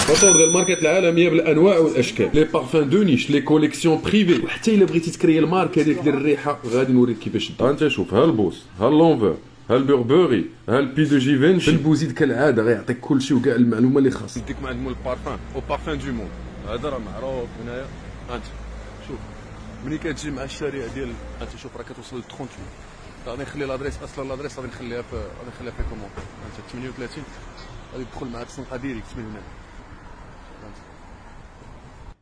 فطور ديال الماركات العالميه بالانواع والاشكال، لي بارفان دو نيش، لي كوليكسيون بريفي، وحتى الا بغيتي تكري الماركه ديالك ديال الريحه غادي نوريك كيفاش دير. انت شوف، ها البوس، ها اللونفر، ها البوربوري، ها البي دو جيفينشي. البوزيد كالعاده غيعطيك كلشي وكاع المعلومه اللي خاصك. نديك مع مول البارفان او بارفان دو موند، هذا راه معروف هنايا. انت شوف ملي كتجي مع الشريعه ديال، انت شوف راه كتوصل ل 38. غادي نخلي لادريس، اصلا لادريس غادي نخليها في كومون. انت 38 غادي تدخل مع الصنقه ديريكت من هنا.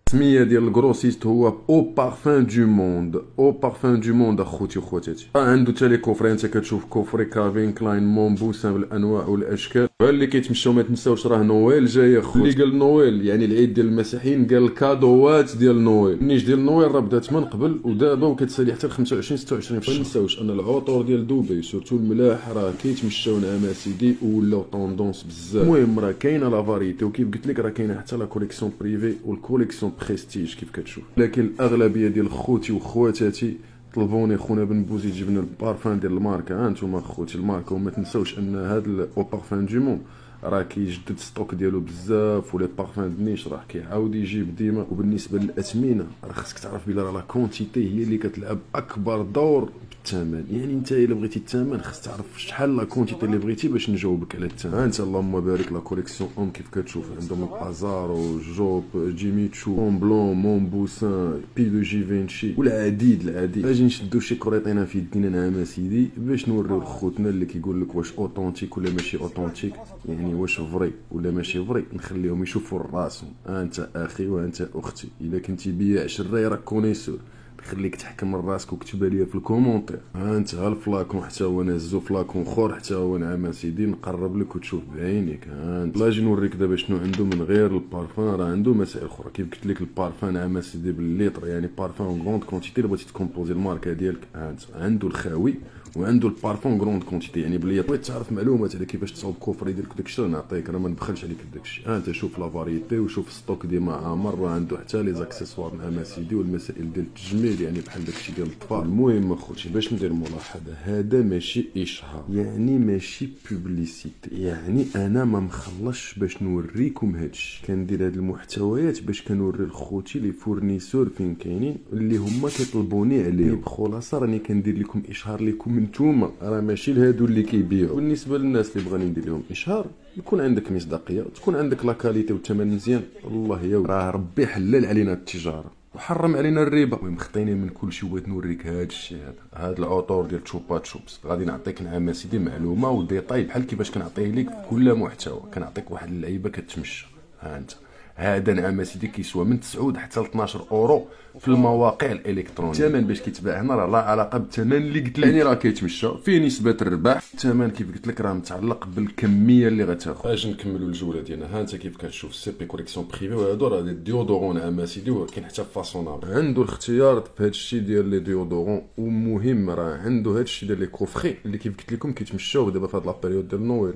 السميه ديال الكروسيست هو او بارفان دو موند، او بارفان دو موند اخوتي وخواتاتي. عنده حتى لي كوفري، انت كتشوف كوفري كافين كلاين مونبوسان بالانواع والاشكال. اللي كيتمشاو ما تنساوش راه نويل جاي اخوتي. اللي قال نويل يعني العيد ديال المسيحيين، قال الكادوات ديال نويل. النيش ديال نويل راه بدات من قبل ودابا وكتسالي حتى ل 25 26 في الشهر. ما تنساوش ان العطور ديال دبي سورتو الملاح راه كيتمشاو نعم سيدي ولاو طوندونس بزاف. المهم راه كاينه لا فاريتي، وكيف قلت لك راه كاينه حتى لا كوليكسيون بريفي والكوليكسيون بريستيج كيف كتشوف. لكن الاغلبيه ديال خوتي وخواتاتي طلبوني خونا بن بوزيد جبنا البارفان ديال الماركه. ها انتم خوتي الماركه، وما تنساوش ان هذا الاو بارفان دو مون راه كيجدد ستوك ديالو بزاف، ولي بارفان دنيش راه كيعاود يجيب ديما. وبالنسبه للاثمنه راه خصك تعرف بلي راه لا كونتيتي هي اللي كتلعب اكبر دور بالثمن. يعني انت الا بغيتي الثمن خصك تعرف شحال لا كونتيتي اللي بغيتي باش نجاوبك على الثمن. ها انت اللهم بارك لا كوليكسيون اون كيف كتشوف عندهم البازارو، جوب، جيميتشو، مون بلون، مون بوسان، بي دو جيفينشي والعديد. اجي نشدو شي كريطينا في يدينا نعم سيدي باش نوريو لخوتنا اللي كيقول لك واش اوتونتيك ولا ماشي اوتونتيك، يعني واش فري ولا ماشي فري، نخليهم يشوفوا راسهم. انت اخي وانت اختي، الا كنتي بياع شراي راك كونيسور، خليك تحكم من راسك وكتبها ليا في الكومونتير. ها انت ها الفلاكون حتى هو نازو فلاكون اخر حتى هو نعم سيدي، نقرب لك وتشوف بعينيك. ها انت الله اجي نوريك دابا شنو عنده من غير البارفان. راه عنده مسائل اخرى كيف قلت لك، البارفان نعم سيدي بالليتر، يعني بارفان غروند كونتيتي اللي بغيتي تكومبوزي الماركه ديالك. ها انت عنده الخاوي وعنده البارفون غروند كونتيتي، يعني بلي بغيت تعرف معلومات على كيفاش تصاوب كوفري ديالك داكشي راه نعطيك، راه ما نبخلش عليك بداكشي. ها انت شوف لا فاريتي وشوف ستوك ديما عامر، راه عنده حتى لي زاكسيسوار نعم سيدي والمسائل ديال التجميل، يعني بحال داكشي ديال الاطفال. المهم اخوتي باش ندير ملاحظه، هذا ماشي اشهار، يعني ماشي بوبليسيتي، يعني انا ما مخلصش باش نوريكم هادشي. كندير هاد المحتويات باش كنوري لخوتي لي فورنيسور فين كاينين اللي هما كيطلبوني عليه. بخلاصه راني كندير لكم اشهار لكم نتوما، راه ماشي لهادو اللي كيبيعوا. بالنسبه للناس اللي بغاني ندير لهم اشهار، يكون عندك مصداقيه وتكون عندك لا كاليتي والثمن مزيان. الله يا راه ربي حلل علينا التجاره وحرم علينا الربا. المهم خطيني من كل شيء وبغيت نوريك هذا الشيء، هذا العطور ديال تشوبا تشوبس. غادي نعطيك نعم سيدي معلومه وديتاي بحال كيفاش كنعطيه لك في كل محتوى، كنعطيك واحد اللعيبه كتمشى. ها انت هذا نعم سيدي كيسوى من 9 حتى ل 12 اورو في المواقع الالكترونيه. الثمن باش كيتباع هنا راه لا علاقه بالثمن اللي قلت لك، يعني راه كيتمشى فيه نسبه الربح. الثمن كيف قلت لك راه متعلق بالكميه اللي غتاخذ. اجي نكملوا الجوله ديالنا. ها انت كيف كتشوف سي بي كوليكسيون بريفي، وهادو راه دي ديودورون نعم سيدي، وكاين حتى فاسونابل. عنده الاختيار في هذا الشيء ديال لي ديودورون، ومهم راه عنده هذا الشيء ديال لي كوفري اللي كيف قلت لكم كيتمشاو دابا في هاد لابيريود ديال نويل.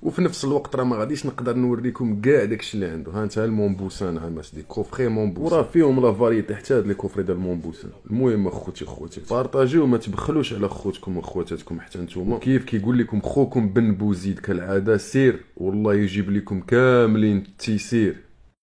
وفي نفس الوقت راه ما غاديش نقدر نوريكم كاع داكشي اللي عنده. ها انت المونبوسان، ها سيدي كوفري مونبوسان، وراه فيهم لا فاريتي حتى هاد لي كوفري ديال المونبوسان. المهم اخوتي بارطاجيو وما تبخلوش على خوتكم وخواتاتكم حتى نتوما. كيف كيقول لكم خوكم بن بوزيد كالعاده، سير والله يجيب لكم كاملين التيسير.